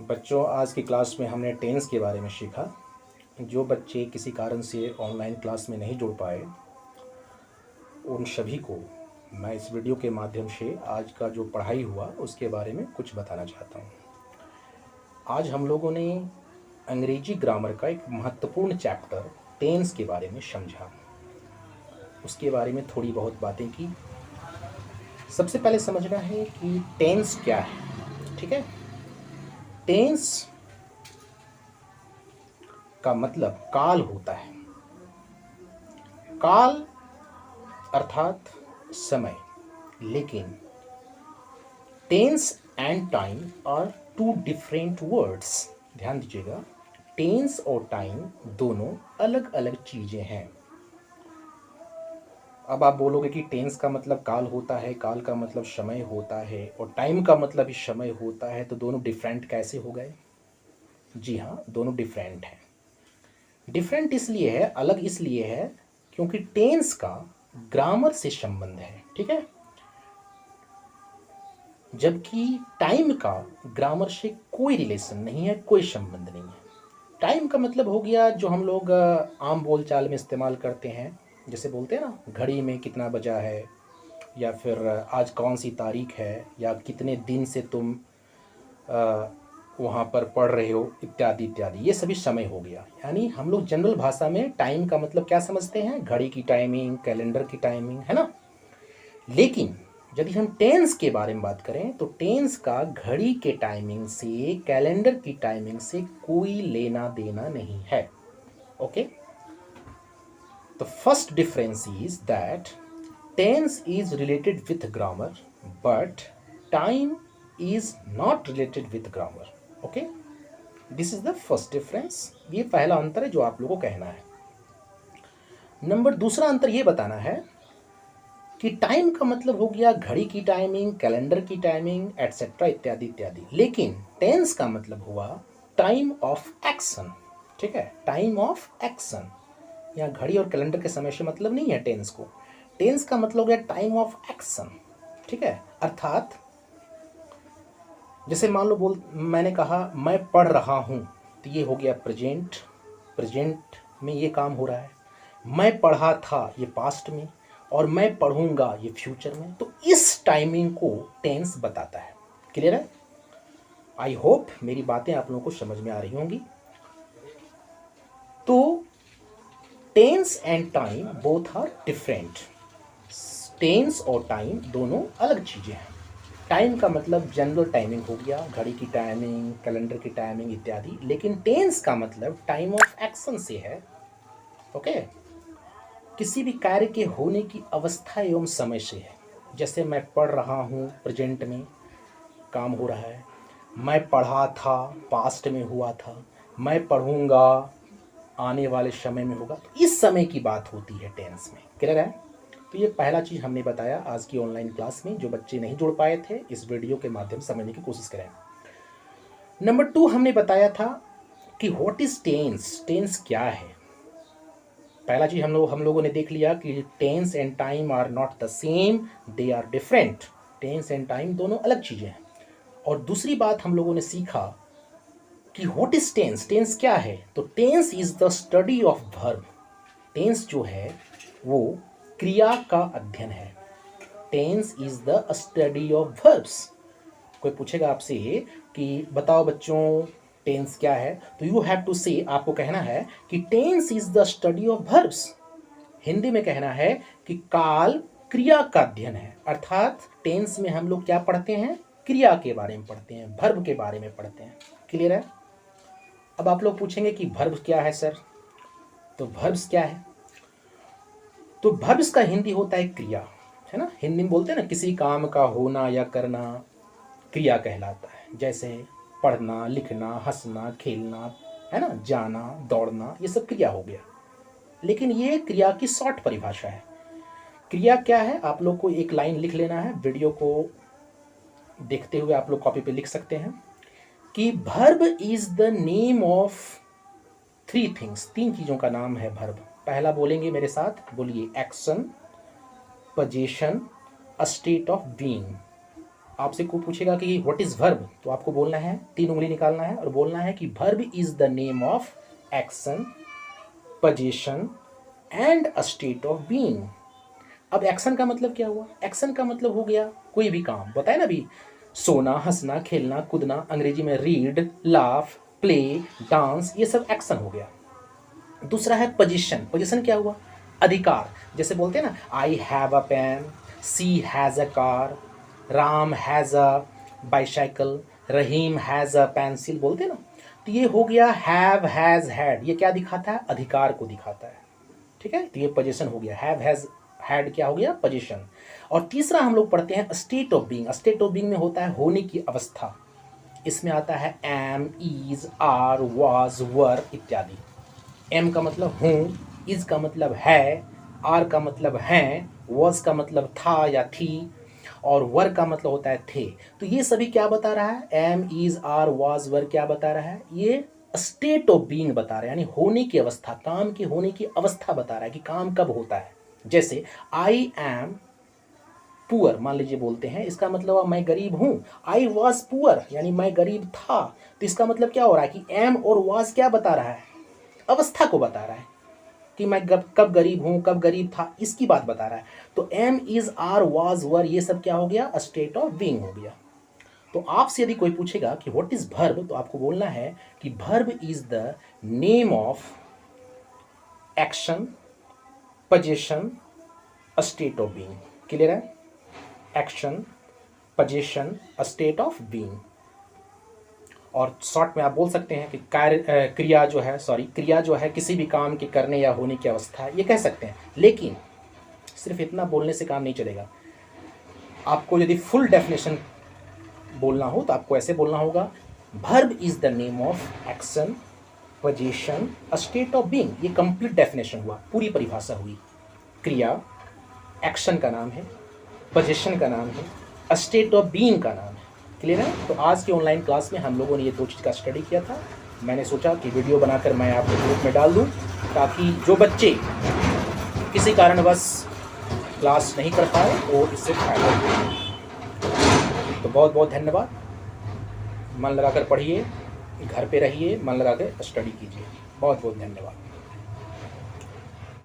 बच्चों, आज की क्लास में हमने टेंस के बारे में सीखा। जो बच्चे किसी कारण से ऑनलाइन क्लास में नहीं जुड़ पाए, उन सभी को मैं इस वीडियो के माध्यम से आज का जो पढ़ाई हुआ उसके बारे में कुछ बताना चाहता हूँ। आज हम लोगों ने अंग्रेजी ग्रामर का एक महत्वपूर्ण चैप्टर टेंस के बारे में समझा, उसके बारे में थोड़ी बहुत बातें की। सबसे पहले समझना है कि टेंस क्या है, ठीक है। टेंस का मतलब काल होता है। काल अर्थात समय। लेकिन tense and time are two different words. ध्यान दीजिएगा, टेंस और टाइम दोनों अलग अलग चीजें हैं। अब आप बोलोगे कि टेंस का मतलब काल होता है, काल का मतलब समय होता है, और टाइम का मतलब ही समय होता है, तो दोनों डिफरेंट कैसे हो गए? जी हाँ, दोनों डिफरेंट हैं। डिफरेंट इसलिए है, अलग इसलिए है, क्योंकि टेंस का ग्रामर से संबंध है, ठीक है, जबकि टाइम का ग्रामर से कोई रिलेशन नहीं है, कोई संबंध नहीं है। टाइम का मतलब हो गया जो हम लोग आम बोलचाल में इस्तेमाल करते हैं, जैसे बोलते हैं ना, घड़ी में कितना बजा है, या फिर आज कौन सी तारीख है, या कितने दिन से तुम वहाँ पर पढ़ रहे हो, इत्यादि इत्यादि। ये सभी समय हो गया। यानी हम लोग जनरल भाषा में टाइम का मतलब क्या समझते हैं? घड़ी की टाइमिंग, कैलेंडर की टाइमिंग, है ना। लेकिन यदि हम टेंस के बारे में बात करें तो टेंस का घड़ी के टाइमिंग से, कैलेंडर की टाइमिंग से कोई लेना देना नहीं है। Okay, the first difference is that tense is related with grammar, but time is not related with grammar. Okay, this is the first difference. ये पहला अंतर है जो आप लोगों को कहना है। दूसरा अंतर ये बताना है कि टाइम का मतलब हो गया घड़ी की टाइमिंग, कैलेंडर की टाइमिंग, एटसेट्रा, इत्यादि इत्यादि। लेकिन टेंस का मतलब हुआ टाइम ऑफ एक्शन, ठीक है, टाइम ऑफ एक्शन। यहाँ घड़ी और कैलेंडर के समय से मतलब नहीं है टेंस को। टेंस का मतलब हो गया टाइम ऑफ एक्शन, ठीक है। अर्थात जैसे मान लो मैंने कहा मैं पढ़ रहा हूँ, तो ये हो गया प्रेजेंट, प्रेजेंट में ये काम हो रहा है। मैं पढ़ा था, ये पास्ट में, और मैं पढ़ूंगा, ये फ्यूचर में। तो इस टाइमिंग को टेंस बताता है। क्लियर है? आई होप मेरी बातें आप लोगों को समझ में आ रही होंगी। तो tense and time both are different. Tense और टाइम दोनों अलग चीजें हैं। टाइम का मतलब जनरल टाइमिंग हो गया, घड़ी की टाइमिंग, कैलेंडर की टाइमिंग इत्यादि। लेकिन टेंस का मतलब टाइम ऑफ एक्शन से है। ओके, किसी भी कार्य के होने की अवस्था एवं समय से है। जैसे मैं पढ़ रहा हूँ, प्रेजेंट में काम हो रहा है। मैं पढ़ा था, पास्ट में हुआ था। मैं पढ़ूंगा, आने वाले समय में होगा। तो इस समय की बात होती है टेंस में। क्लियर है? तो ये पहला चीज़ हमने बताया आज की ऑनलाइन क्लास में। जो बच्चे नहीं जुड़ पाए थे, इस वीडियो के माध्यम से समझने की कोशिश करें। नंबर 2 हमने बताया था कि व्हाट इज टेंस, टेंस क्या है। पहला चीज हम लोगों ने देख लिया कि tense and time are not the same, they are different. Tense and time दोनों अलग चीजें हैं। और दूसरी बात हम लोगों ने सीखा कि व्हाट इज टेंस, टेंस क्या है। तो tense is the study of verb. Tense जो है वो क्रिया का अध्ययन है। Tense is the study of verbs. कोई पूछेगा आपसे कि बताओ बच्चों टेंस क्या है, तो यू हैव टू से, आपको कहना है कि tense is the study of verbs. Hindi में कहना है कि काल क्रिया का अध्ययन है। अर्थात टेंस में हम लोग क्या पढ़ते हैं? क्रिया के बारे में पढ़ते हैं, वर्ब के बारे में पढ़ते हैं। क्लियर है? अब आप लोग पूछेंगे कि वर्ब क्या है सर, तो वर्ब्स क्या है? तो वर्ब्स का हिंदी होता है क्रिया, है ना। हिंदी में बोलते हैं ना, किसी काम का होना या करना क्रिया कहलाता है। जैसे पढ़ना, लिखना, हंसना, खेलना, है ना, जाना, दौड़ना, ये सब क्रिया हो गया। लेकिन ये क्रिया की शॉर्ट परिभाषा है। क्रिया क्या है, आप लोग को एक लाइन लिख लेना है। वीडियो को देखते हुए आप लोग कॉपी पे लिख सकते हैं कि verb is the name of 3 things. 3 चीजों का नाम है वर्ब। पहला बोलेंगे मेरे साथ, बोलिए action, position, state of being. आपसे कोई पूछेगा कि व्हाट इज वर्ब, तो आपको बोलना है, 3 उंगली निकालना है और बोलना है कि verb is the name of action, position and a state of being. अब एक्शन का मतलब क्या हुआ? एक्शन का मतलब हो गया कोई भी काम, बताए ना अभी, सोना, हंसना, खेलना, कूदना, अंग्रेजी में रीड, लाफ, प्ले, डांस, ये सब एक्शन हो गया। दूसरा है पोजीशन। पोजीशन क्या हुआ? अधिकार। जैसे बोलते हैं ना, I have a pen, she has a car, Ram has a bicycle, Rahim has a pencil, बोलते हैं ना। तो ये हो गया हैव, हैज़, हैड। ये क्या दिखाता है? अधिकार को दिखाता है। ठीक है, तो ये पोजीशन हो गया। हैव, हैज़, हैड क्या हो गया? पोजीशन। और तीसरा हम लोग पढ़ते हैं state of being. State of being में होता है होने की अवस्था। इसमें आता है एम, इज, आर, वाज, वर इत्यादि। एम का मतलब हूँ, इज का मतलब है, आर का मतलब हैं, वॉज का मतलब था या थी, और वर का मतलब होता है थे। तो ये सभी क्या बता रहा है? एम, इज, आर, वाज, वर क्या बता रहा है? ये स्टेट ऑफ बीइंग बता रहा है, यानी होने की अवस्था, काम के होने की अवस्था बता रहा है कि काम कब होता है। जैसे आई एम पुअर, मान लीजिए बोलते हैं, इसका मतलब मैं गरीब हूँ। आई वॉज पुअर, यानी मैं गरीब था। तो इसका मतलब क्या हो रहा है कि एम और वाज क्या बता रहा है? अवस्था को बता रहा है कि मैं कब गरीब हूं, कब गरीब था, इसकी बात बता रहा है। तो एम, इज, आर, वाज, वर, ये सब क्या हो गया? स्टेट ऑफ बीइंग हो गया। तो आपसे यदि कोई पूछेगा कि व्हाट इज वर्ब, तो आपको बोलना है कि verb is the name of action, position, state of being. Clear है? Action, position, state of being. और शॉर्ट में आप बोल सकते हैं कि क्रिया जो है किसी भी काम के करने या होने की अवस्था है, ये कह सकते हैं। लेकिन सिर्फ इतना बोलने से काम नहीं चलेगा। आपको यदि फुल डेफिनेशन बोलना हो तो आपको ऐसे बोलना होगा, verb is the name of action, position, state of being. ये कंप्लीट डेफिनेशन हुआ, पूरी परिभाषा हुई। क्रिया एक्शन का नाम है, पोजीशन का नाम है, स्टेट ऑफ बीइंग का नाम है। क्लियर है? तो आज की ऑनलाइन क्लास में हम लोगों ने ये 2 चीज़ का स्टडी किया था। मैंने सोचा कि वीडियो बनाकर मैं आपको ग्रुप में डाल दूं, ताकि जो बच्चे किसी कारणवश क्लास नहीं कर पाए वो इससे फायदा हो। तो बहुत बहुत धन्यवाद। मन लगाकर पढ़िए, घर पे रहिए, मन लगाकर स्टडी कीजिए। बहुत बहुत धन्यवाद।